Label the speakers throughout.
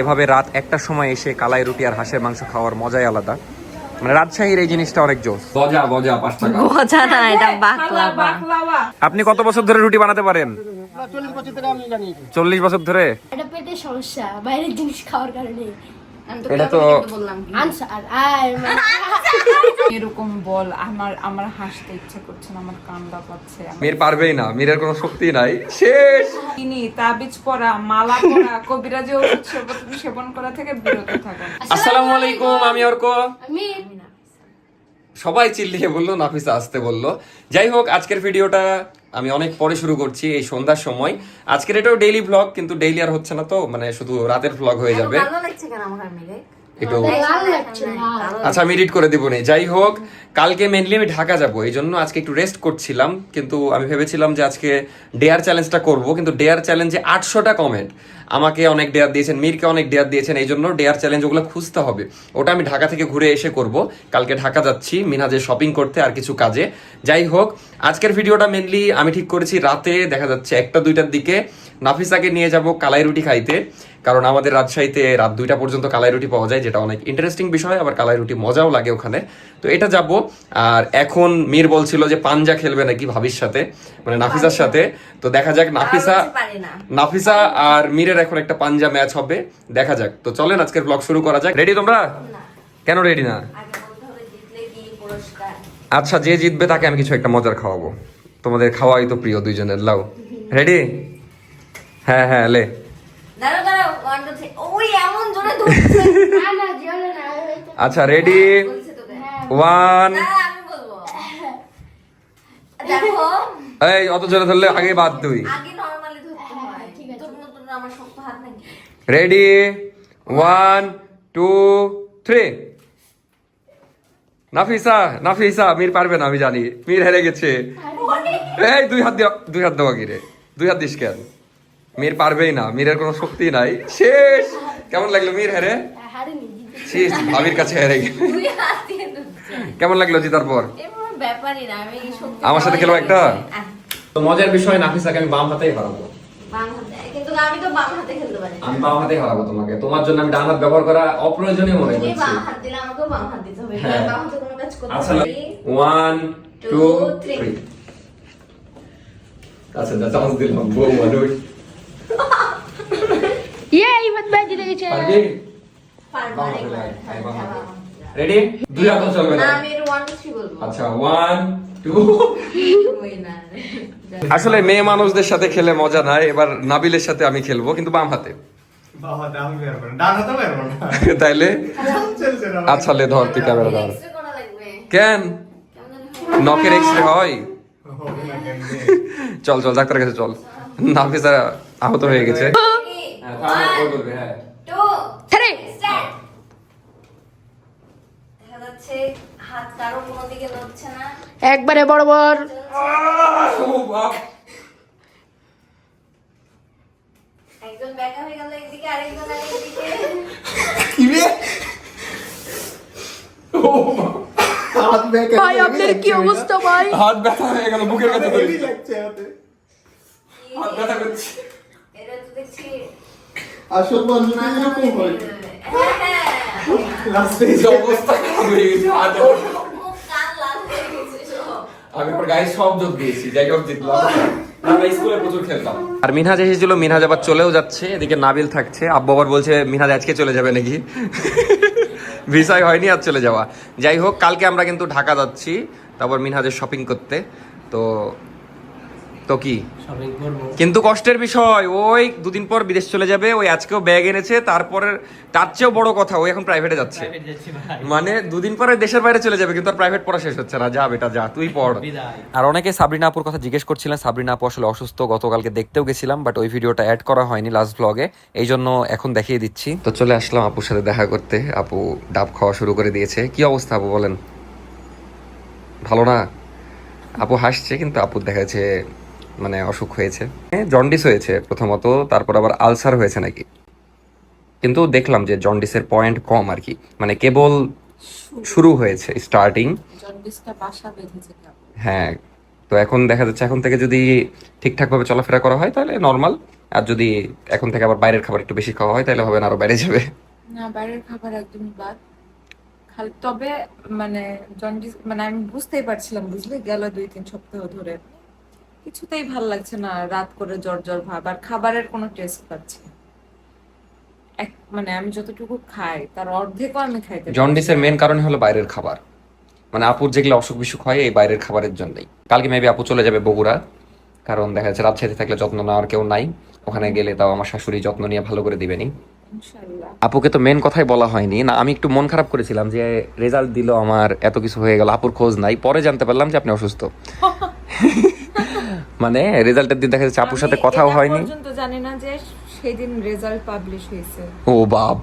Speaker 1: এভাবে রাত একটার সময় এসে কালাই রুটি আর হাঁসের মাংস খাওয়ার মজাই আলাদা। মানে রাজশাহীর এই জিনিসটা অনেক জোস। গজা গজা 5 টাকা।
Speaker 2: গজা না, এটা বাকলাবা।
Speaker 1: আপনি কত বছর ধরে রুটি বানাতে পারেন?
Speaker 3: 40 বছর ধরে আমি জানি।
Speaker 1: 40 বছর ধরে?
Speaker 4: এটা পেটের সমস্যা, বাইরের জিনিস খাওয়ার কারণে।
Speaker 1: এটা তো
Speaker 4: আনসার
Speaker 2: এরকম বল, আমার হাসতে ইচ্ছা করছে না, আমার কান্না পাচ্ছে।
Speaker 1: মীর পারবেই না, মীরের কোনো শক্তি নাই, শেষ।
Speaker 2: তিনি তাবিজ পরা, মালা পরা, কবিরাজি ওষুধ সেবন করা থেকে বিরত থাকুন।
Speaker 1: আসসালামু আলাইকুম, আমি অর্ক।
Speaker 4: আমি
Speaker 1: সবাই চিল্লিয়ে বললো, নাফিসা আসতে বললো। যাই হোক, আজকের ভিডিওটা আমি অনেক পরে শুরু করছি, এই সন্ধ্যার সময়। আজকের এটাও ডেইলি ব্লগ, কিন্তু ডেইলি আর হচ্ছে না, তো মানে শুধু রাতের ব্লগ হয়ে যাবে। একটু আচ্ছা, আমি এডিট করে দিব না। যাই হোক, কালকে মেনলি আমি ঢাকা যাব, এই জন্য আজকে একটু রেস্ট করছিলাম। কিন্তু আমি ভেবেছিলাম যে আজকে ডেয়ার চ্যালেঞ্জটা করব, কিন্তু ডেয়ার চ্যালেঞ্জে 800টা কমেন্ট। আমাকে অনেক ডেয়ার দিয়েছেন, মীরকে অনেক ডেয়ার দিয়েছেন, এই জন্য ডেয়ার চ্যালেঞ্জ ওগুলো খুঁজতে হবে। ওটা আমি ঢাকা থেকে ঘুরে এসে করব। কালকে ঢাকা যাচ্ছি মিনহাজের শপিং করতে আর কিছু কাজে। যাই হোক, আজকের ভিডিওটা মেনলি আমি ঠিক করেছি রাতে, দেখা যাচ্ছে 1টা-2টার দিকে নাফিসাকে নিয়ে যাব কালাই রুটি খাইতে। কারণ আমাদের রাজশাহীতে রাত 2টা পর্যন্ত কালাই রুটি পাওয়া যায়, যেটা অনেক ইন্টারেস্টিং বিষয়, আবার কালাই রুটি মজাও লাগে ওখানে। তো এটা যাব। আর এখন মীর বলছিল যে পাঞ্জা খেলবে নাকি ভাবির সাথে, মানে নাফিসার সাথে। তো দেখা যাক, নাফিসা আর মীরের এখন একটা পাঞ্জা ম্যাচ হবে, দেখা যাক। তো চলেন আজকের ব্লগ শুরু করা যাক। রেডি তোমরা? কেন রেডি না? আচ্ছা, যে জিতবে তাকে আমি কিছু একটা মজার খাওয়াবো। তোমাদের খাওয়াই তো প্রিয় দুইজনের। লাও, রেডি? হ্যাঁ হ্যাঁ, লে। আচ্ছা, রেডি? 1। এই অত জোরে ধরলে আগে বাদ তুই। রেডি? 1, 2, 3। নাফিসা মীর পারবে না, আমি জানি। মীর হেরে গেছে। এই 2 হাত দাও, 2 হাত দেওয়া গিরে, 2 হাত দিস কেন? মীর পারবেই না, মীরের কোনো শক্তি নাই, শেষ। কেমন লাগলো মীর হেরে? শেষ, ভাবির কাছে হেরে গেল। কেমন লাগলো জিতার পর? আমার সাথে খেলো একটা। তো মজার বিষয়, নাফিসাকে আমি বাম হাতেই হারাবো। আমি বাম হাতে হারাবো তোমাকে। তোমার জন্য আমি ডান হাত ব্যবহার করা অপ্রয়োজনীয় মনে করছি। আচ্ছা, 1, 2, 3। আচ্ছা, চান্স দিলাম। বউ মানুষ। পারবি? রেডি? 2 হাত চলবে না। আচ্ছা, 1, 2। আসলে মেয়ে মানুষদের সাথে খেলে মজা নাই। এবার নাবিলের সাথে আমি খেলবো, কিন্তু বাম হাতে। তাইলে আচ্ছা, লে ধর, তুই ক্যামেরা ধর। কেন নখের এক্সরে হয়? চল চল, ডাক্তারের কাছে চল। নাফিসা আহত হয়ে গেছে।
Speaker 4: একবারে বরাবর।
Speaker 5: একজন ব্যাকা হয়ে গেল একদিকে, আরেকজন আরেকদিকে।
Speaker 4: ভাই আপনার কি অবস্থা ভাই?
Speaker 1: হাত ব্যথা হয়ে গেল, বুকের কাছে ধরে লাগছে হাতে। হাত ব্যথা করছে।
Speaker 5: এটা তো দেখছি
Speaker 3: আসল মানুষ এরকম হয়।
Speaker 5: হ্যাঁ,
Speaker 3: লাস্টে
Speaker 1: এই অবস্থা হয়ে গেছে হাত।
Speaker 5: কান লাল হয়ে গেছে সব।
Speaker 1: আমি পর গায়ে সব যোগ দিয়েছি, যাই হোক জিতলাম। আমরা স্কুলে প্রচুর খেলতাম। আর মিনহাজ এসেছিল, মিনহাজ আবার চলেও যাচ্ছে। এদিকে নাবিল থাকছে। আব্বু আবার বলছে মিনহাজ আজকে চলে যাবে নাকি। ভিসাই হয়নি আর চলে যাওয়া। যাই হোক, কালকে আমরা কিন্তু ঢাকা যাচ্ছি, তারপর মিনহাজের শপিং করতে। তো তো কি কিন্তু কষ্টের বিষয়, ওই 2 দিন পর বিদেশ চলে যাবে। ওই আজকেও ব্যাগ এনেছে, তারপরে তার চেয়েও বড় কথা, ওই এখন প্রাইভেটে যাচ্ছে। মানে 2 দিন পরে দেশের বাইরে চলে যাবে, কিন্তু আর প্রাইভেট পড়া শেষ হচ্ছে না। যা বেটা যা, তুই পড়। আর অনেকে সাবরিনা আপুর কথা জিজ্ঞেস করছিলেন। সাবরিনা আপু আসলে অসুস্থ, গতকালকে দেখতেও গেছিলাম, বাট ওই ভিডিওটা অ্যাড করা হয়নি লাস্ট ব্লগে, এই জন্য এখন দেখিয়ে দিচ্ছি। তো চলে আসলাম আপুর সাথে দেখা করতে। আপু ডাব খাওয়া শুরু করে দিয়েছে। কি অবস্থা আপু বলেন? ভালো না? আপু হাসছে, কিন্তু আপুর দেখা যাচ্ছে মানে অসুখ হয়েছে, জন্ডিস হয়েছে প্রথমত, তারপর আবার আলসার হয়েছে নাকি। কিন্তু দেখলাম যে জন্ডিসের পয়েন্ট কম আর কি, মানে কেবল শুরু হয়েছে, স্টার্টিং। হ্যাঁ, তো এখন দেখা যাচ্ছে এখন থেকে যদি ঠিকঠাক ভাবে চলাফেরা করা হয় তাহলে নর্মাল, আর যদি এখন থেকে আবার বাইরের খাবার একটু বেশি খাওয়া হয় তাহলে হবে না, আরো বাইরে যাবে।
Speaker 2: না, বাইরের খাবার একদমই বাদ। খালি তবে মানে জন্ডিস মানে আমি বুঝতেই পারছিলাম, বুঝলে, গেল 2-3 সপ্তাহ ধরে কিছুতেই ভাল লাগছে না, রাত করে জ্বর জ্বর ভাব, আর খাবারের কোনো টেস্ট পাচ্ছি না। মানে আমি যতটুকু খাই তার অর্ধেকও আমি খাইতে পারছি না।
Speaker 1: জন্ডিসের মেন কারণ হলো বাইরের খাবার, মানে আপুর যেগুলো অসুখ বিসুখ হয় এই বাইরের খাবারের জন্যই। কালকে মেবি আপু চলে যাবে বগুড়া, কারণ দেখা যাচ্ছে রাজশাহীতে থাকলে যত্ন নেওয়ার কেউ নাই, ওখানে গেলে তাও আমার শাশুড়ি যত্ন নিয়ে ভালো করে দিবেনি।
Speaker 2: ইনশাআল্লাহ।
Speaker 1: আপুকে তো মেন কথাই বলা হয়নি না, আমি একটু মন খারাপ করেছিলাম যে রেজাল্ট দিল আমার, এত কিছু হয়ে গেল, আপুর খোঁজ নাই। পরে জানতে পারলাম যে আপনি অসুস্থ। মানে রেজাল্টের দিন দেখা যাচ্ছে আপুর সাথে
Speaker 2: আমি
Speaker 1: কথাও
Speaker 2: এটা
Speaker 1: হয়নি।
Speaker 2: পর্যন্ত জানি না যে সেদিন রেজাল্ট পাবলিশ হয়েছে।
Speaker 1: ও বাপ,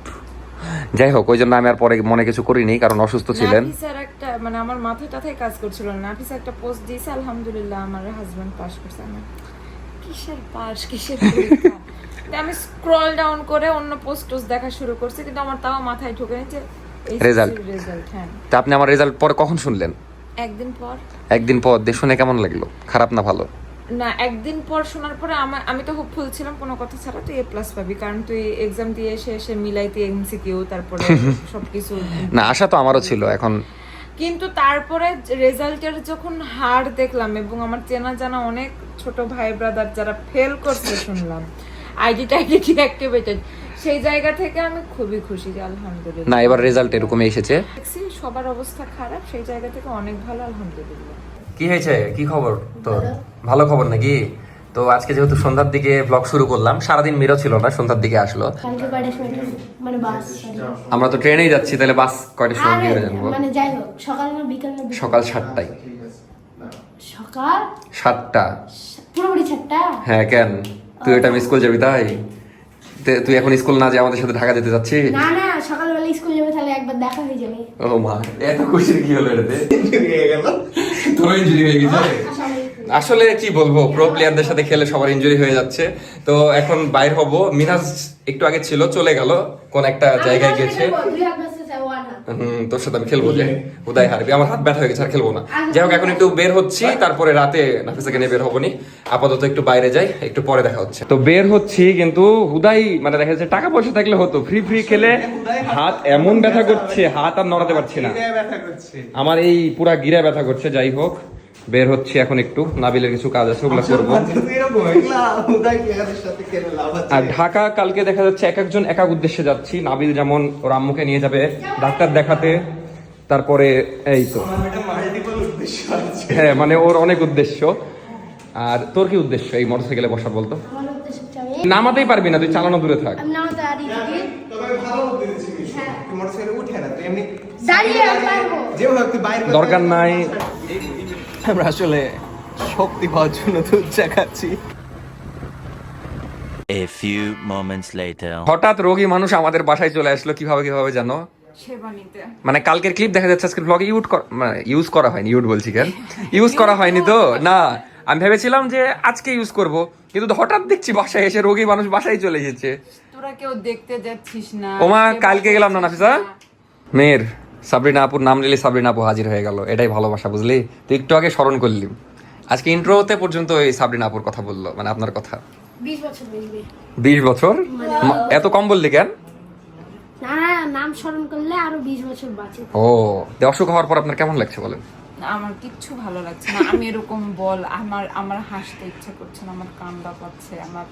Speaker 1: যাই হোক, ওই জন্য আমি আর পরে মনে কিছু করিনি, কারণ অসুস্থ ছিলেন।
Speaker 2: নাফিসার একটা মানে আমার মাথাটাতেই কাজ করছিল না। নাফিসা একটা পোস্ট দিয়েছে, আলহামদুলিল্লাহ আমার হাজবেন্ড পাস করছে। আমি কিসের পাস, কিসের পরীক্ষা? তো আমি স্ক্রল ডাউন করে অন্য পোস্ট দেখা শুরু করছি, কিন্তু আমার তাও মাথায় ঢোকে না যে
Speaker 1: রেজাল্ট।
Speaker 2: হ্যাঁ,
Speaker 1: তা আপনি আমার রেজাল্ট পরে কখন শুনলেন?
Speaker 2: একদিন পর।
Speaker 1: একদিন পর দিয়ে শুনে কেমন লাগলো? খারাপ না ভালো?
Speaker 2: না, একদিন পর শোনার পরে আমি তো হোপফুল ছিলাম, কোনো কথা ছাড়া তুই A+ পাবি, কারণ তুই এক্সাম দিয়ে এসে মিলাইতে MCQ, তারপরে সবকিছু।
Speaker 1: না, আশা তো আমারও ছিল। এখন
Speaker 2: কিন্তু তারপরে রেজাল্টের যখন হার দেখলাম এবং আমার চেনা জানা অনেক ছোট ভাই ব্রাদার যারা ফেল করছে শুনলাম, আইডি টাইডি ডিঅ্যাক্টিভেটেড, সেই জায়গা থেকে আমি খুবই খুশি যে আলহামদুলিল্লাহ।
Speaker 1: না, এবার রেজাল্ট এরকমই এসেছে।
Speaker 2: দেখছি সবার অবস্থা খারাপ, সেই জায়গা থেকে অনেক ভালো, আলহামদুলিল্লাহ।
Speaker 1: কি হয়েছে, কি খবর তোর? ভালো খবর নাকি? তো আজকে যেহেতু সন্ধ্যার দিকে ব্লগ শুরু করলাম, সারাদিন মেরো ছিল না, সন্ধ্যার দিকে আসলো।
Speaker 4: কালকে কয়টার সময় মানে বাস?
Speaker 1: আমরা তো ট্রেনেই যাচ্ছি, তাহলে বাস কয়টার সময় দিয়ে জানবো?
Speaker 4: মানে যাই হোক, সকাল না বিকাল না?
Speaker 1: সকাল 7টায়।
Speaker 4: সকাল
Speaker 1: 7টা?
Speaker 4: পুরোপুরি 7টা?
Speaker 1: হ্যাঁ, কেন তুই ওটা মিস স্কুল যাবি তাই? তুই এখন স্কুল না যে আমাদের সাথে ঢাকা যেতে যাচ্ছিস?
Speaker 4: না না, সকালবেলা স্কুল যাবে, তাহলে একবার দেখা হয়ে যাবে।
Speaker 1: ও মা, এত খুশির কি হলো এটাতে?
Speaker 3: হয়ে গেল।
Speaker 1: তোর ইনজুরি হয়ে গেছে?
Speaker 4: আসলে
Speaker 1: আসলে কি বলবো, প্রো প্লেয়ারদের সাথে খেলে সবার ইনজুরি হয়ে যাচ্ছে। তো এখন বাইর হব। মিনাজ একটু আগে ছিল, চলে গেল কোন একটা জায়গায় গেছে। তোর সাথে আমি খেলবো যে উদয় হারবি, আমার হাত ব্যথা হয়ে গেছে, আর খেলবো না। যাই হোক, এখন একটু বের হচ্ছি, তারপরে রাতে নাফিসাকে নিয়ে বের হবো নি। আপাতত একটু বাইরে যাই, একটু পরে দেখা হচ্ছে। তো বের হচ্ছি, কিন্তু হুদাই মানে দেখা যাচ্ছে টাকা পয়সা থাকলে হতো, ফ্রি ফ্রি খেলে হাত এমন ব্যথা করছে, হাত আর নড়াতে পারছি না।
Speaker 3: ব্যথা করছে।
Speaker 1: আমার এই পুরা গিরা ব্যথা করছে। যাই হোক, বের হচ্ছে এখন, একটু নাবিলের কিছু কাজ আছে, ওগুলো করবো। আর ঢাকা কালকে দেখা যাচ্ছে এক একজন এক এক উদ্দেশ্যে যাচ্ছি। নাবিল যেমন ওর আম্মুকে নিয়ে যাবে ডাক্তার দেখাতে, তারপরে এই তো হ্যাঁ, মানে ওর অনেক উদ্দেশ্য। আর তোর কি উদ্দেশ্য এই মোটরসাইকেলে বসার বলতো?
Speaker 4: আমার উদ্দেশ্য হচ্ছে আমি
Speaker 1: নামাতেই পারবি না, তুই চালানো দূরে থাক।
Speaker 4: আমি নামাতে আদি থেকে
Speaker 3: তবে ভালো বুদ্ধি দিছিস। মোটরসাইকেল উঠে না, তুই এমনি
Speaker 4: দাঁড়িয়ে আমি পারবো।
Speaker 3: যেভাবে তুই বাইরে
Speaker 1: দরকার নাই।
Speaker 3: আমরা আসলে শক্তি পাওয়ার জন্য দুধ চা খাচ্ছি।
Speaker 6: A few moments later.
Speaker 1: হঠাৎ রোগী মানুষ আমাদের বাসায় চলে আসলো, কিভাবে জানো?
Speaker 2: সেবা নিতে।
Speaker 1: মানে কালকের ক্লিপ দেখা যাচ্ছে আজকের ব্লগে ইউজ করা হয়নি। বলছি কেন ইউজ করা হয়নি তো না, আমি ভেবেছিলাম যে আজকে ইউজ করব, কিন্তু হঠাৎ দেখছি বাসায় এসে রোগী মানুষ বাসায় চলে এসেছে।
Speaker 2: তোরা কেউ দেখতে যাচ্ছিস না?
Speaker 1: ওমা, কালকে গেলাম না নাফিসা, মেয়ের সাবরিনা আপুর নাম নিলে সাবরিনা আপু হাজির হয়ে গেল। এটাই ভালোবাসা, বুঝলি? তুই একটু আগে স্মরণ করলি, আজকে ইন্ট্রোতে পর্যন্ত এই সাবরিনা আপুর কথা বললো, মানে আপনার কথা।
Speaker 4: 20 বছর হইবে।
Speaker 1: 20 বছর? এত কম বললি কেন?
Speaker 4: না না, নাম স্মরণ করলে আরো 20 বছর বাঁচে।
Speaker 1: ও, অসুখ হওয়ার পর আপনার কেমন লাগছে বলেন?
Speaker 2: আমার কিচ্ছু ভালো লাগছে না। আমি এরকম আমার হাসতে ইচ্ছে করছে না, আমার কান্না পাচ্ছে আমার।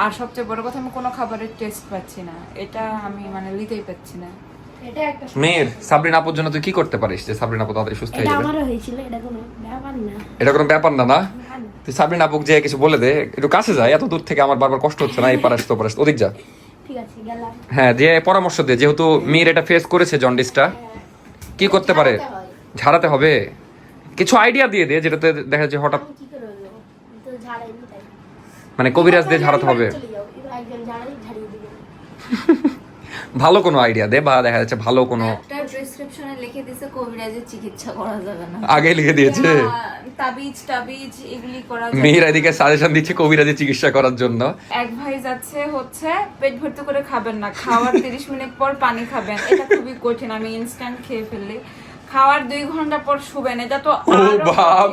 Speaker 2: আর সবচেয়ে বড় কথা, আমি কোনো খাবারের টেস্ট পাচ্ছি না, এটা আমি মানে নিতেই পাচ্ছি না।
Speaker 4: এটা একটা
Speaker 1: মেয়ের সাবরিনা আপুর জন্য তুই কি করতে পারিস যে সাবরিনা আপু তাড়াতাড়ি সুস্থ হয়ে
Speaker 4: এটা
Speaker 1: যাবে?
Speaker 4: আমারও হয়েছিল, এটা কোনো ব্যাপার না।
Speaker 1: এটা কোনো ব্যাপার না, না? তুই সাবরিনা আপুকে যে কিছু বলে দে, একটু কাছে যায়, এত দূর থেকে আমার বারবার কষ্ট হচ্ছে না, এই পারাস তো পারাস, ওদিক যা।
Speaker 4: ঠিক আছে, গেলাম।
Speaker 1: হ্যাঁ, দিয়ে পরামর্শ দে, যেহেতু মেয়ের এটা ফেস করেছে জন্ডিসটা, কি করতে পারে? ঝাড়াতে হবে। কিছু আইডিয়া দিয়ে দে, যেটাতে দেখা যাচ্ছে হঠাৎ
Speaker 4: আমি কি করে বলবো? আমি তো ঝাড়াইনি তাই।
Speaker 1: মানে কবিরাজ দিয়ে ঝাড়াতে হবে।
Speaker 4: চলে যাও, একজন ঝাড়িয়ে দিবে।
Speaker 1: ভালো কোনো আইডিয়া দে, বা দেখা যাচ্ছে ভালো কোনো
Speaker 5: একটা প্রেসক্রিপশনে লিখে দিছে কবিরাজের চিকিৎসা করা যাবে না।
Speaker 1: আগে লিখে দিয়েছে।
Speaker 2: তাবিজ এগুলি করা যাবে।
Speaker 1: মেয়ের এদিকে সাজেশন দিচ্ছে কবিরাজি চিকিৎসা করার জন্য।
Speaker 2: এক ভাই যাচ্ছে হচ্ছে পেট ভর্তি করে খাবেন না, খাওয়ার 30 মিনিট পর পানি খাবেন, এটা খুবই কঠিন, আমি ইনস্ট্যান্ট খেয়ে ফেললি। খাওয়ার 2 ঘন্টা পর শুবেন, এটা তো
Speaker 1: ও বাপ।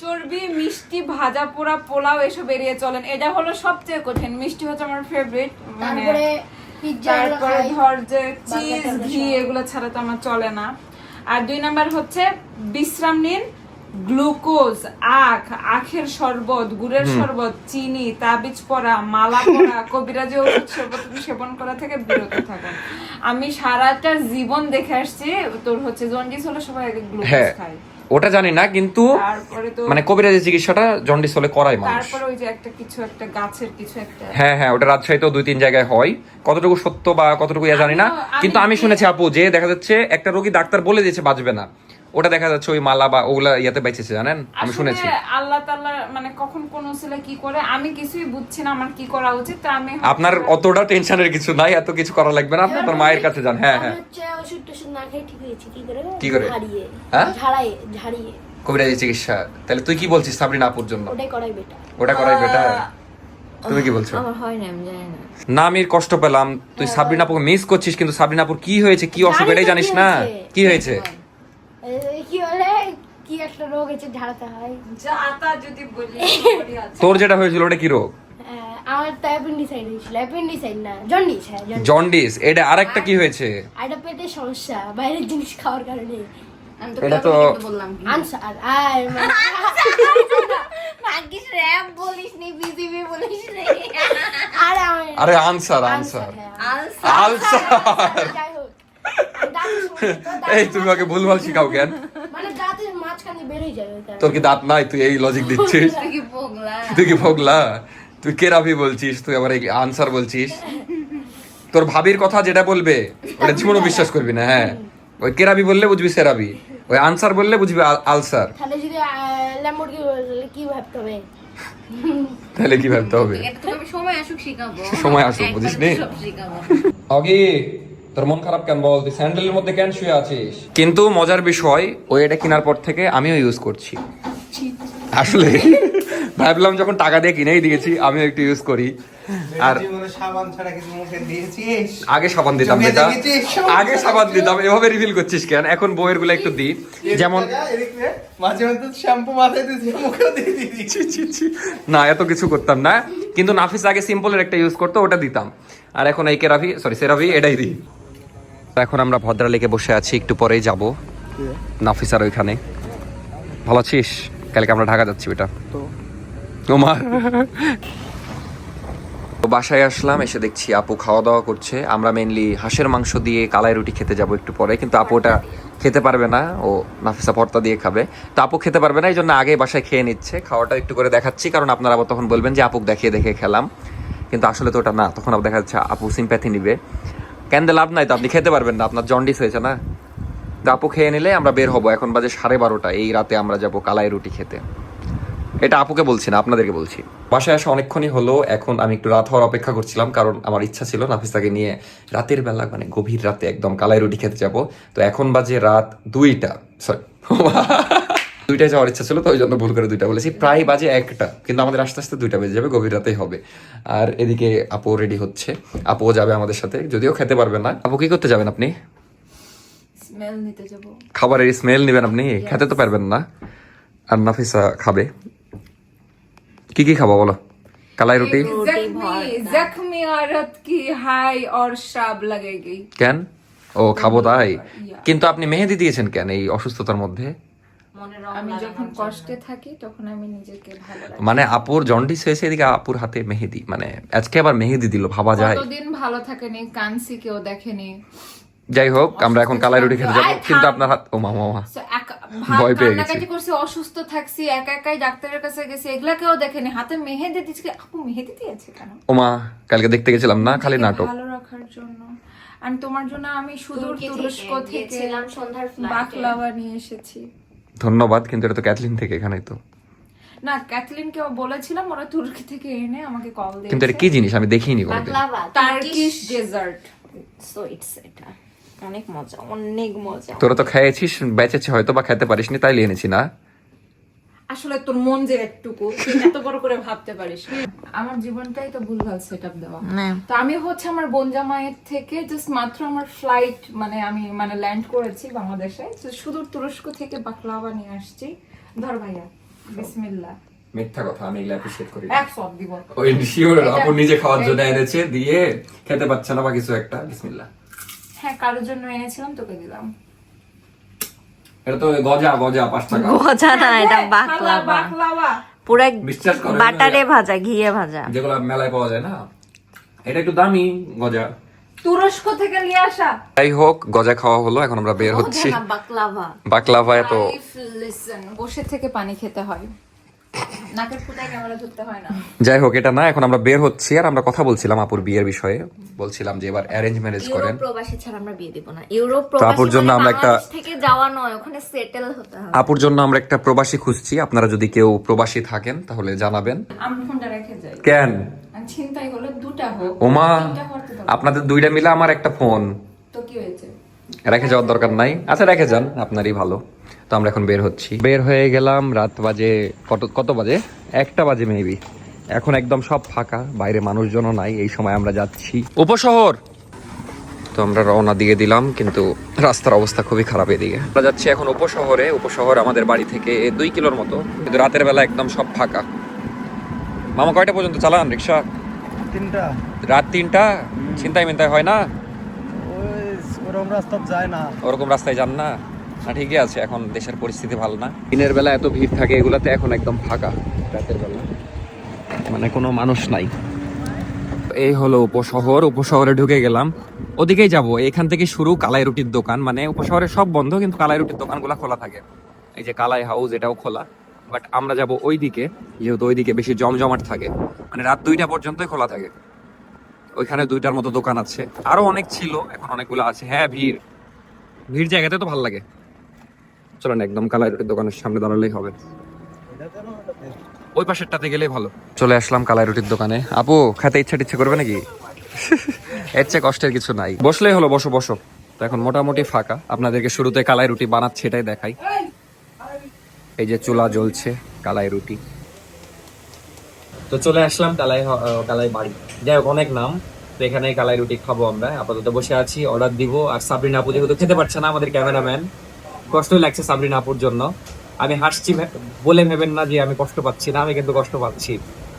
Speaker 2: চর্বি, মিষ্টি, ভাজা পোড়া, পোলাও এসব এড়িয়ে চলেন। এটা হলো সবচেয়ে কঠিন। মিষ্টি হচ্ছে আমার ফেভারিট, মানে
Speaker 4: তারপরে পিৎজা
Speaker 2: তারপরে ধর যে চিজ, ঘি এগুলো ছাড়া তো আমার চলে না। আর 2 নাম্বার হচ্ছে বিশ্রাম নিন, গ্লুকোজ, আখের শরবত, গুড়ের শরবত, চিনি, তাবিজ পরা, মালা পরা, কবিরাজি ওষুধ সেবন করা থেকে বিরত থাকুন। আমি সারাটা জীবন দেখে আসছি, তোর হচ্ছে জন্ডিস হলে সবাই আগে গ্লুকোজ
Speaker 1: হ্যাঁ
Speaker 2: খায়,
Speaker 1: ওটা জানি না, কিন্তু
Speaker 2: তারপরে তো
Speaker 1: মানে কবিরাজি চিকিৎসাটা জন্ডিস হলে করায় মানুষ।
Speaker 2: তারপরে ওই যে একটা গাছের কিছু একটা
Speaker 1: হ্যাঁ হ্যাঁ, ওটা রাজশাহীতেও 2-3 জায়গায় হয়, কতটুকু সত্য বা কতটুকু জানি না, কিন্তু আমি শুনেছি আপু যে দেখা যাচ্ছে একটা রোগী ডাক্তার বলে দিয়েছে বাঁচবে না, ওটা দেখা যাচ্ছে ওই মালা বা ওগুলা ইয়াতে বেঁচেছে, জানেন আমি শুনেছি।
Speaker 2: আল্লাহ তাআলা মানে কখন কোন ছেলে কি করে আমি কিছুই বুঝছি না, আমার কি করা উচিত। তা আমি
Speaker 1: আপনার অতটা টেনশনের কিছু নাই, এত কিছু করা লাগবে না, আপনি আপনার মায়ের কাছে যান। হ্যাঁ হ্যাঁ,
Speaker 4: হচ্ছে ওষুধ টষুধ না খেয়ে ঠিক হয়েছে।
Speaker 1: কি করে?
Speaker 4: হারিয়ে
Speaker 1: হ্যাঁ?
Speaker 4: ঝাড়িয়ে
Speaker 1: কবিরাজি চিকিৎসা। তাহলে তুই কি বলছিস সাবরিনা আপুর জন্য?
Speaker 4: ওটাই করাই বেটা।
Speaker 1: ওটা করাই বেটা। তুমি কি বলছো?
Speaker 5: আমার হয় না, আমি জানি না।
Speaker 1: না আমি কষ্ট পেলাম, তুই সাবরিনা আপুকে মিস করছিস, কিন্তু সাবরিনা আপুর কি হয়েছে, কি অসুখ এটাই জানিস না। কি হয়েছে?
Speaker 4: কি হলে কি একটা রোগ হয়েছে, ঝাড়াতে হয়।
Speaker 2: যা তা যদি বলি
Speaker 1: তোর যেটা হয়েছিল ওটা কি রোগ?
Speaker 4: আমার তো অ্যাপেন্ডিসাইড হয়েছিল। অ্যাপেন্ডিসাইড না, জন্ডিস। হ্যাঁ
Speaker 1: জন্ডিস। এটা আরেকটা কি হয়েছে?
Speaker 4: এটা পেটের সমস্যা, বাইরের জিনিস খাওয়ার কারণে।
Speaker 5: আমি তো
Speaker 1: এটা তো
Speaker 5: বললাম কি
Speaker 4: আনসার
Speaker 5: ভাগ্যিস র‍্যাপ বলিস নি, বিজিবি বলিস নি।
Speaker 1: আরে আনসার আনসার আলসার।
Speaker 4: যাই হোক,
Speaker 1: এই তুমি ওকে ভুলভাল শিখাও কেন?
Speaker 4: মানে দাঁতের মাঝখানে বের হয়ে যাবে ওই কারণে।
Speaker 1: তোর কি দাঁত নাই, তুই এই লজিক দিচ্ছিস?
Speaker 5: তুই কি পোগলা?
Speaker 1: তুই কি ভোগলা? তুই কেরাভি বলছিস, তুই আবার এই আনসার বলছিস। তোর ভাবির কথা যেটা বলবে ওটা জীবনও বিশ্বাস করবি না। হ্যাঁ, ওই কেরাবি বললে বুঝবি সেরাবি, ওই আনসার বললে বুঝবি আলসার।
Speaker 4: তাহলে যদি ল্যাম্বরগিনি বললে কি ভাবতে হবে?
Speaker 1: তাহলে কি ভাবতে হবে?
Speaker 5: এটা তো আমি সময় আসুক শিখাবো।
Speaker 1: সময় আসুক,
Speaker 5: একবার
Speaker 1: বুঝিস নি?
Speaker 5: সব শিখাবো।
Speaker 1: অগি, তোর মন খারাপ কেন বল? তুই স্যান্ডেলের মধ্যে কেন শুয়ে আছিস? কিন্তু মজার বিষয়, ওই এটা কেনার পর থেকে আমিও ইউজ করছি। আসলে ভাবলাম যখন টাকা দিয়ে কিনেই দিয়েছি আমিও একটু ইউজ করি। আর
Speaker 3: জীবনে সাবান ছাড়া কিছু মুখে দিয়েছিস?
Speaker 1: আগে সাবান দিতাম
Speaker 3: চোখে
Speaker 1: বেটা,
Speaker 3: দেখেছিস?
Speaker 1: আগে সাবান দিতাম। এভাবে রিভিল করছিস কেন? এখন বইয়ের গুলো একটু দিই, যেমন
Speaker 3: এদিকে মাঝে মাঝে শ্যাম্পু মাথায় দিয়েছি, মুখেও দিয়ে দিয়েছি।
Speaker 1: ছি, ছি, ছি। না এত কিছু করতাম না, কিন্তু নাফিস আগে সিম্পলের একটা ইউজ করতো, ওটা দিতাম। আর এখন এই কেরাভি সেরাভি এটাই দিই। এখন আমরা ভদ্রা লেকে বসে আছি, একটু পরেই যাব নাফিসার ওইখানে। ভালো আছিস? কালকে আমরা ঢাকা যাচ্ছি বেটা। ওমা, তো বাসায় আসলাম, এসে দেখছি আপু খাওয়া দাওয়া করছে। আমরা মেইনলি হাঁসের মাংস দিয়ে কালাই রুটি খেতে যাব একটু পরে, কিন্তু আপু ওটা খেতে পারবে না, ও নাফিসা ভর্তা দিয়ে খাবে। তো আপু খেতে পারবে না, এই জন্য আগে বাসায় খেয়ে নিচ্ছে। খাওয়াটা একটু করে দেখাচ্ছি, কারণ আপনারা আবার তখন বলবেন যে আপুক দেখিয়ে দেখে খেলাম, কিন্তু আসলে তো ওটা না। তখন আবার দেখা যাচ্ছে আপু সিম্প্যাথি নিবে, কেন লাভ নাই তো, আপনি খেতে পারবেন না, আপনার জন্ডিস হয়েছে না। তো আপু খেয়ে নিলে আমরা বের হবো। এখন বাজে 12:30, এই রাতে আমরা যাব কালাই রুটি খেতে। এটা আপুকে বলছি না, আপনাদেরকে বলছি। বাসায় আসা অনেকক্ষণই হলো, এখন আমি একটু রাত হওয়ার অপেক্ষা করছিলাম, কারণ আমার ইচ্ছা ছিল নাফিসাকে নিয়ে রাতের বেলা, মানে গভীর রাতে একদম কালাই রুটি খেতে যাব। তো এখন বাজে রাত 2টা, সরি 2টায় যাওয়ার ইচ্ছা ছিল, তো ওই জন্য ভুল করে 2টা বলেছি। প্রায় বাজে 1টা, কিন্তু আমাদের আস্তে আস্তে 2টা বেজে যাবে, গভীর রাতেই হবে। আর এদিকে আপু রেডি হচ্ছে, আপুও যাবে আমাদের সাথে, যদিও খেতে পারবে না। আপু কি করতে যাবেন আপনি?
Speaker 2: স্মেল নিতে যাব।
Speaker 1: খাবারের স্মেল নেবেন আপনি? খেতে তো পারবেন না। আর নাফিসা খাবে কি কি খাবো বলো? কালাই রুটি।
Speaker 2: जख्मी औरत की हाय और श्राप लगेगी।
Speaker 1: কেন? ও খাবো তাই? কিন্তু আপনি মেহেদি দিয়েছেন কেন এই অসুস্থতার মধ্যে?
Speaker 2: আমি যখন কষ্টে থাকি তখন আমি নিজেকে ভালো রাখি।
Speaker 1: মানে আপুর জন্ডিস হয়েছে, এদিকে আপুর হাতে মেহেদি, মানে আজকে আবার মেহেদি দিল, ভাবা যায়?
Speaker 2: কতদিন ভালো থাকেনি, কানসি কেউ দেখেনি।
Speaker 1: যাই হোক, আমরা এখন কালাই রুটি খেতে যাবো, কিন্তু আপনার হাত, ও মামা
Speaker 2: So,
Speaker 1: ভয় পেয়ে গেছি।
Speaker 2: কান্নাকাটি করছি, অসুস্থ থাকছি, একা একাই ডাক্তারের কাছে গেছি, এগুলা কেউ দেখেনি। হাতে মেহেদি দিচ্ছে, আপু মেহেদি দিয়েছে কেন?
Speaker 1: ওমা, কালকে দেখতে গেছিলাম না, খালি নাটক।
Speaker 2: ভালো রাখার জন্য। আর তোমার জন্য আমি সুদূর তুরস্ক থেকে
Speaker 5: গিয়েছিলাম সন্ধ্যার ফ্লাইটে।
Speaker 2: বাকলাওয়া নিয়ে এসেছি।
Speaker 1: ধন্যবাদ, কিন্তু এটা তো ক্যাথলিন থেকে, এখানেই তো।
Speaker 2: না, ক্যাথলিনকে বলেছিলাম, ওরা তুর্কি থেকে এনে আমাকে কল দিয়েছে।
Speaker 1: কিন্তু এটা কি জিনিস আমি দেখিনি কোনোদিন।
Speaker 5: Baklava,
Speaker 2: Turkish dessert.
Speaker 5: সুইটস, এটা অনেক মজা, অনেক মজা।
Speaker 1: তোরা তো খেয়েছিস, বেঁচেছে হয়তো বা খেতে পারিসনি, তাই এনেছি না।
Speaker 2: আসলে তোর মন যে একটুকু, তুই এত বড় করে ভাবতে পারিস। আমার জীবনটাই তো ভুলভাল সেটআপ দেওয়া। তো আমি হচ্ছে আমার বোন জামাইয়ের থেকে জাস্ট মাত্র আমার ফ্লাইট, মানে আমি ল্যান্ড করেছি বাংলাদেশে, তো সুদূর তুরস্ক থেকে বাকলাওয়া নিয়ে আসছি। ধর ভাইয়া, বিসমিল্লাহ।
Speaker 1: মিথ্যা কথা, আমি এগুলো অ্যাপ্রিশিয়েট করি।
Speaker 2: এক সব দিব।
Speaker 1: ওই শিওর আপু নিজে খাওয়ার জন্য এনেছে, দিয়ে খেতে পাচ্ছে না বা কিছু একটা। বিসমিল্লাহ।
Speaker 2: হ্যাঁ, কারোর জন্য এনেছিলাম, তোকে দিলাম।
Speaker 1: এটা তো গজা 5 টাকা।
Speaker 5: গজা না, এটা
Speaker 2: বাকলাওয়া,
Speaker 5: বাকলাভা,
Speaker 2: বাকলাওয়া।
Speaker 5: পুরা
Speaker 1: বিশ্বাস করেন,
Speaker 5: বাটারে ভাজা, ঘিয়ে ভাজা।
Speaker 1: যেগুলো মেলায় পাওয়া যায় না, এটা একটু দামি গজা।
Speaker 2: তুরস্ক থেকে নিয়ে আসা।
Speaker 1: যাই হোক, গজা খাওয়া হলো, এখন আমরা বের হচ্ছি।
Speaker 5: গজা না, বাকলাভা।
Speaker 1: বাকলাভা তো
Speaker 2: লিসেন, বসে থেকে পানি খেতে হয়, নাকের ফুটায় ক্যামেরা ধরতে হয় না।
Speaker 1: যাই হোক, এটা না, এখন আমরা বের হচ্ছি। আর আমরা কথা বলছিলাম আপুর বিয়ের বিষয়ে, বলছিলাম যে এবার অ্যারেঞ্জ ম্যারেজ করেন।
Speaker 5: ইউরোপ প্রবাসী ছাড়া আমরা বিয়ে দিব না। ইউরোপ
Speaker 1: তো আপুর জন্য আমরা একটা
Speaker 5: থেকে যাওয়া নয়, ওখানে সেটেল হতে হবে।
Speaker 1: আপুর জন্য আমরা একটা প্রবাসী খুঁজছি। আপনারা যদি কেউ প্রবাসী থাকেন তাহলে জানাবেন।
Speaker 2: আমি ফোনটা রেখে যাই,
Speaker 1: কেন?
Speaker 2: আর ছিনতাই হলে দুটা হোক,
Speaker 1: ওমা,
Speaker 2: তিনটা করতে দাও।
Speaker 1: আপনাদের দুইটা মিলে আমার একটা ফোন,
Speaker 2: তো কি হয়েছে?
Speaker 1: রেখে যাওয়ার দরকার নাই। আচ্ছা, রেখে যান, আপনারই ভালো। তো আমরা এখন বের হচ্ছি। বের হয়ে গেলাম, রাত বাজে কত বাজে? 1টা বাজে মেবি। এখন একদম সব ফাঁকা, বাইরে মানুষজনও নাই। এই সময় আমরা যাচ্ছি উপশহর। তো আমরা রওনা দিয়ে দিলাম, কিন্তু রাস্তার অবস্থা খুবই খারাপ এদিকে। আমরা যাচ্ছি এখন উপশহরে। উপশহর আমাদের বাড়ি থেকে 2 কিলোর মতো, কিন্তু রাতের বেলা একদম সব ফাঁকা। মামা কয়টা পর্যন্ত চালান রিক্সা?
Speaker 3: 3টা।
Speaker 1: রাত 3টা? ছিনতাই মিনতাই হয় না?
Speaker 3: ওরকম রাস্তা যায় না।
Speaker 1: ওরকম রাস্তায় যান না? না, ঠিকই আছে, এখন দেশের পরিস্থিতি ভালো না। দিনের বেলা এত ভিড় থাকে এগুলাতে, এখন একদম ফাঁকা। রাতের বেলা মানে কোনো মানুষ নাই। এই হলো উপশহর। উপশহরে ঢুকে গেলাম, ওদিকেই যাব। এখান থেকে শুরু কালাই রুটির দোকান। মানে উপশহরে সব বন্ধ, কিন্তু কালাই রুটির দোকানগুলো খোলা থাকে। এই যে কালাই হাউস, এটাও খোলা। বাট আমরা যাব ওই দিকে, যেহেতু ওইদিকে বেশি জমজমাট থাকে। মানে রাত 2টা পর্যন্তই খোলা থাকে। ওইখানে 2টার মতো দোকান আছে, আরো অনেক ছিল, এখন অনেকগুলো আছে। হ্যাঁ, ভিড় ভিড় জায়গাতে তো ভালো লাগে। চলেন, একদম কালাই রুটির দোকানের সামনে দাঁড়ালেই হবে। ওই পাশেরটাতে গেলেই ভালো। চলে আসলাম কালাই রুটির দোকানে। আপু, খেতে ইচ্ছা করবে নাকি? এর চেয়ে কষ্টের কিছু নাই, বসলেই হলো। বসো বসো। তো এখন মোটামুটি ফাঁকা। আপনাদেরকে শুরুতে কালাই রুটি বানাচ্ছে এটাই দেখাই। এই যে চুলা জ্বলছে, কালাই রুটি। তো চলে আসলাম কালাই বাড়ি। যাই হোক, অনেক নাম। তো এখানে কালাই রুটি খাবো আমরা। আপাতত বসে আছি, অর্ডার দিব। আর সাবরিনা আপু যেহেতু খেতে পারছে না, আমাদের ক্যামেরাম্যান, কষ্টই লাগছে সাবরিনা আপুর জন্য। আমি হাসছি বলে ভেবেন না যে আমি কষ্ট পাচ্ছি না, আমি কিন্তু কষ্ট পাচ্ছি।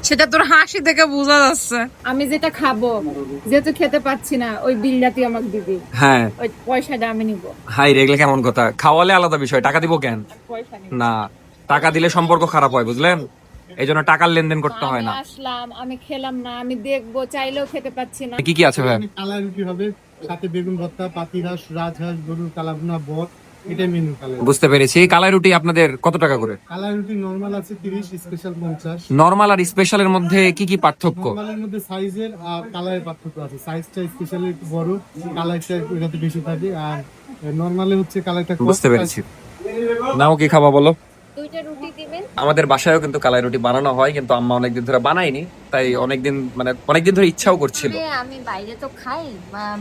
Speaker 2: সেটা তোর হাসি থেকে বোঝা যাচ্ছে। আমি যেটা খাবো, যেহেতু খেতে পাচ্ছি না, ওই বিলটা তুই আমাকে দিবি।
Speaker 1: হ্যাঁ,
Speaker 2: ওই পয়সাটা আমি নিব।
Speaker 1: হাই রেগলে কেমন কথা? খাওয়ালে আলাদা বিষয়, টাকা দিব কেন?
Speaker 2: পয়সা নিব
Speaker 1: না, টাকা দিলে সম্পর্ক খারাপ হয়, বুঝলেন? এই জন্য টাকার লেনদেন করতে হয় না।
Speaker 2: আমি আসলাম, আমি খেলাম না, আমি দেখবো, চাইলেও খেতে পাচ্ছি না।
Speaker 1: কি কি আছে ভাই?
Speaker 7: কালাই রুটি হবে, সাথে বেগুন ভর্তা, পাতিহাঁস, রাজহাঁস, গরুর কালাভুনা, বট, এটা মেনু কালাই।
Speaker 1: বুঝতে পেরেছি। কালাই রুটি আপনাদের কত টাকা করে?
Speaker 7: কালাই রুটি নরমাল আছে 30, স্পেশাল 50।
Speaker 1: নরমাল আর স্পেশালের মধ্যে কি কি পার্থক্য?
Speaker 7: নরমালের মধ্যে সাইজের আর কালারের পার্থক্য আছে। সাইজটা স্পেশালি একটু বড়, কালারটা ওটাতে বেশি থাকে। আর নরমালে হচ্ছে কালারটা কম।
Speaker 1: বুঝতে পেরেছি। নাও কি খাবা বলো?
Speaker 5: দুইটা রুটি দিবেন।
Speaker 1: আমাদের বাসায়ও কিন্তু কালাই রুটি বানানো হয়, কিন্তু আম্মা অনেকদিন ধরে বানায়নি, তাই অনেকদিন ধরে ইচ্ছাও করছিল।
Speaker 5: আমি বাইরে তো খাই,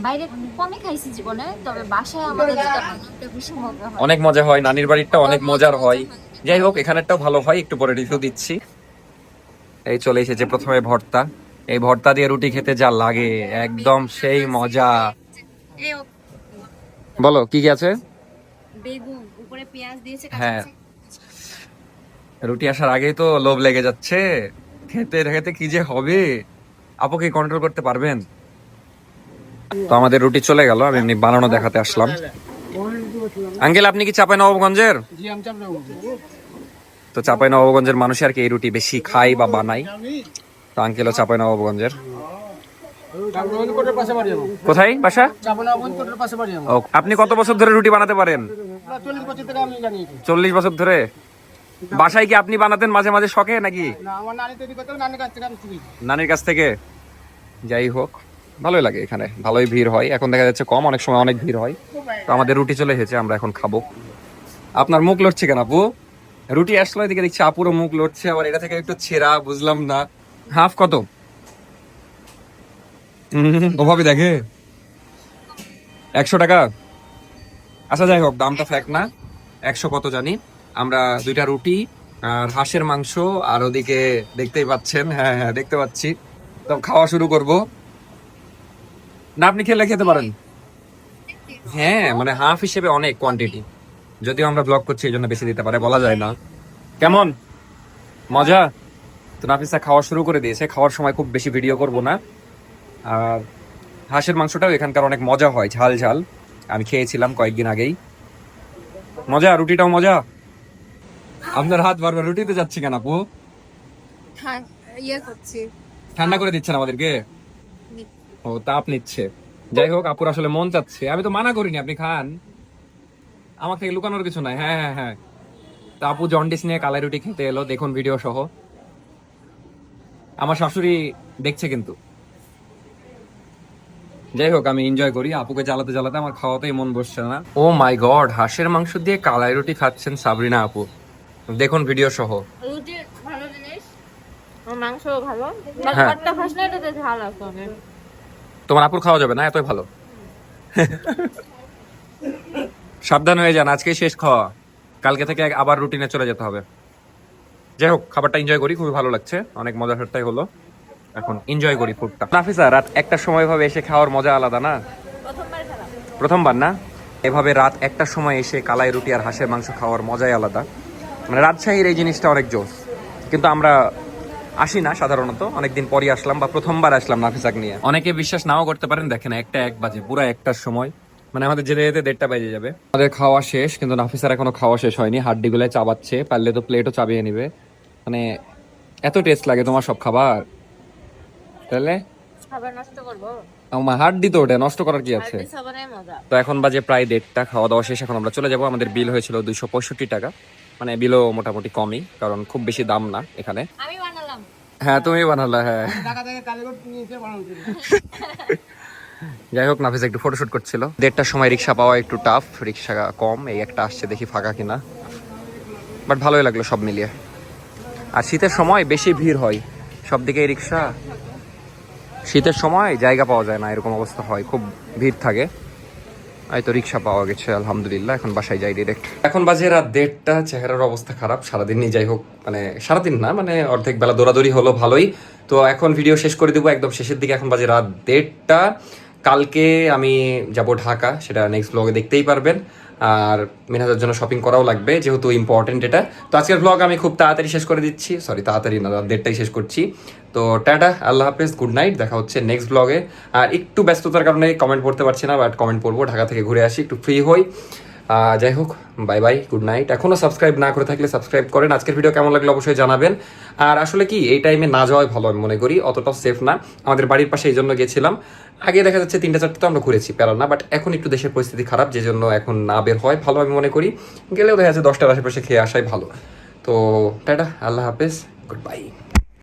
Speaker 5: বাইরে কমই খাইছি জীবনে, তবে বাসায় আমাদের যেটা বানাতে বেশি মজা হয়।
Speaker 1: অনেক মজা হয়, নানির বাড়িরটা অনেক মজার হয়। যাই হোক, এখানেরটাও ভালো হয়, একটু পরে রিভিউ দিচ্ছি। এই চলে এসেছে প্রথমে ভর্তা। এই ভর্তা দিয়ে রুটি খেতে যা লাগে, একদম সেই মজা। বলো কি কি আছে?
Speaker 5: বেগুন, উপরে পেঁয়াজ দিয়েছে,
Speaker 1: হ্যাঁ, রুটি আসার আগেই তো লোভ লেগে যাচ্ছে। খেতে খেতে কি যে হবে, আপুকে কন্ট্রোল করতে পারবেন? তো আমাদের রুটি চলে গেল, আমি এমনি বানানো দেখাতে আসলাম। আঙ্কেল, আপনি কি চাঁপাইনবাবগঞ্জের? তো চাঁপাইনবাবগঞ্জের মানুষ আর কি এই রুটি বেশি খায় বা বানায়। তো আঙ্কেলও চাঁপাইনবাবগঞ্জের। কোথায় বাসা? ও, আপনি কত বছর ধরে রুটি বানাতে পারেন? 40 বছর ধরে। বাসায় কি আপনি বানাতেন মাঝে মাঝে শখে নাকি? নানির কাছ থেকে। যাই হোক, ভালোই লাগে এখানে, ভালোই ভিড় হয়। এখন দেখা যাচ্ছে কম, অনেক সময় অনেক ভিড় হয়। তো আমাদের রুটি চলে এসেছে, আমরা এখন খাবো। আপনার মুখ লড়ছে কেন আপু? রুটি আসলো, এদিকে দেখছি আপুরও মুখ লড়ছে। আবার এটা থেকে একটু ছেঁড়া, বুঝলাম না। হাফ কত? ওভাবে দেখে 100 টাকা। আচ্ছা, যাই হোক, দামটা ফ্যাক্ট না। 100 কত জানি। আমরা 2টা রুটি আর হাঁসের মাংস, আর ওদিকে দেখতেই পাচ্ছেন। হ্যাঁ হ্যাঁ, দেখতে পাচ্ছি। তো খাওয়া শুরু করব না? আপনি খেতে পারেন। হ্যাঁ, মানে হাফ হিসেবে অনেক কোয়ান্টিটি, যদিও আমরা ব্লগ করছি এই জন্য বেশি দিতে পারে, বলা যায় না। কেমন? মজা। তো নাফিসা খাওয়া শুরু করে দিয়েছে, খাওয়ার সময় খুব বেশি ভিডিও করব না। আর হাঁসের মাংসটাও এখানকার অনেক মজা হয়, ঝাল ঝাল। আমি খেয়েছিলাম কয়েকদিন আগেই, মজা। রুটিটাও মজা। আপনার হাত বারবার রুটিতে যাচ্ছে কেন আপু?
Speaker 5: হ্যাঁ ইয়ে করছি।
Speaker 1: ঠান্ডা করে দিচ্ছেন আমাদেরকে? ও, তাপ নিচ্ছে। যাই হোক, আপুর আসলে মন চাচ্ছে, আমি তো মানা করিনি, আপনি খান, আমার থেকে লুকানোর কিছু নাই। হ্যাঁ হ্যাঁ হ্যাঁ। তা আপু জন্ডিস নিয়ে কালাই রুটি খেতে এলো, দেখুন ভিডিও সহ। আমার শাশুড়ি দেখছে কিন্তু। যাই হোক, আমি এনজয় করি। আপুকে জ্বালাতে জ্বালাতে আমার খাওয়াতেই মন বসছে না। ও মাই গড, হাঁসের মাংস দিয়ে কালাই রুটি খাচ্ছেন সাবরিনা আপু, দেখুন ভিডিও সহ।
Speaker 5: রুটি ভালো জিনিস, মাংসও ভালো,
Speaker 1: হ্যাঁ।
Speaker 5: একটা ফাসলে এটাতে ঝাল আছে অনেক।
Speaker 1: তোমার আপুর খাওয়া যাবে না, এতই ভালো। সাবধান হয়ে যান, আজকে শেষ খাওয়া, কালকে থেকে আবার রুটিনে চলে যেতে হবে। যাই হোক, খাবারটা এনজয় করি, খুবই ভালো লাগছে, অনেক মজার সাথে হলো। এখন এনজয় করি ফুডটা। নাফিসা, রাত একটার সময় ভাবে এসে খাওয়ার মজা আলাদা না? প্রথমবার না? এভাবে রাত একটার সময় এসে কালাই রুটি আর হাঁসের মাংস খাওয়ার মজাই আলাদা। মানে রাজশাহীর এই জিনিসটা অনেক জোস, কিন্তু আমরা আসি না সাধারণত, অনেকদিন পরই আসলাম, বা প্রথমবার আসলাম নাফিসাক নিয়ে। অনেকে বিশ্বাস নাও করতে পারেন, দেখেন 1 বাজে, পুরো একটার সময়, মানে আমাদের যেতে যেতে 1:30 বেজে যাবে। আমাদের খাওয়া শেষ, কিন্তু নাফিসার এখনো খাওয়া শেষ হয়নি, হাড্ডিগুলো চাবাচ্ছে, পারলে তো প্লেটও চাবিয়ে নিবে। মানে এত টেস্ট লাগে তোমার সব খাবার, তাহলে
Speaker 5: খাবার নষ্ট করবো?
Speaker 1: আমার হাড্ডি তো ওটা নষ্ট করার কি আছে?
Speaker 5: সাবানের মজা।
Speaker 1: তো এখন বাজে প্রায় 1:30, খাওয়া দাওয়া শেষ, এখন আমরা চলে যাবো। আমাদের বিল হয়েছিল 265 টাকা, মানে বিলও মোটামুটি কমই, কারণ খুব বেশি দাম না এখানে।
Speaker 5: আমি বানালাম।
Speaker 1: হ্যাঁ, তুমি বানালা। হ্যাঁ, যাই হোক, নাফিস একটু ফটোশুট করছিল। 1:30টার সময় রিক্সা পাওয়া একটু টাফ, রিক্সা কম, এই একটা আসছে, দেখি ফাঁকা কিনা, বাট ভালোই লাগলো সব মিলিয়ে। আর শীতের সময় বেশি ভিড় হয় সব দিকে, রিক্সা, শীতের সময় জায়গা পাওয়া যায় না, এরকম অবস্থা হয়, খুব ভিড় থাকে। এই তো রিক্সা পাওয়া গেছে আলহামদুলিল্লাহ, এখন বাসায় যাই ডিরেক্ট। এখন বাজে রাত 1:30, চেহারার অবস্থা খারাপ সারাদিনই। যাই হোক, মানে সারাদিন না, মানে অর্ধেক বেলা দৌড়াদৌড়ি হলো, ভালোই। তো এখন ভিডিও শেষ করে দেবো একদম শেষের দিকে, এখন বাজে রাত 1:30। কালকে আমি যাব ঢাকা, সেটা নেক্সট ব্লগে দেখতেই পারবেন। আর মিনহাজের জন্য শপিং করাও লাগবে, যেহেতু ইম্পর্টেন্ট এটা। তো আজকের ব্লগ আমি খুব তাড়াতাড়ি শেষ করে দিচ্ছি, সরি তাড়াতাড়ি না, রাত 1:30টাই শেষ করছি। তো টাটা, আল্লাহ হাফেজ, গুড নাইট, দেখা হচ্ছে নেক্সট ব্লগে। আর একটু ব্যস্ততার কারণে কমেন্ট পড়তে পারছি না, বাট কমেন্ট পড়বো, ঢাকা থেকে ঘুরে আসি, একটু ফ্রি হই। যাই হোক, বাই বাই, গুড নাইট। এখনও সাবস্ক্রাইব না করে থাকলে সাবস্ক্রাইব করেন। আজকের ভিডিও কেমন লাগলো অবশ্যই জানাবেন। আর আসলে কি, এই টাইমে না যাওয়াই ভালো আমি মনে করি, অতটাও সেফ না। আমাদের বাড়ির পাশে এই জন্য গেছিলাম, আগে দেখা যাচ্ছে 3টা-4টা তো আমরা ঘুরেছি, প্যারা না, বাট এখন একটু দেশের পরিস্থিতি খারাপ, যে জন্য এখন না বের হয় ভালো আমি মনে করি। গেলেও দেখা যাচ্ছে 10টার আশেপাশে খেয়ে আসাই ভালো। তো টাটা, আল্লাহ হাফেজ, গুড বাই।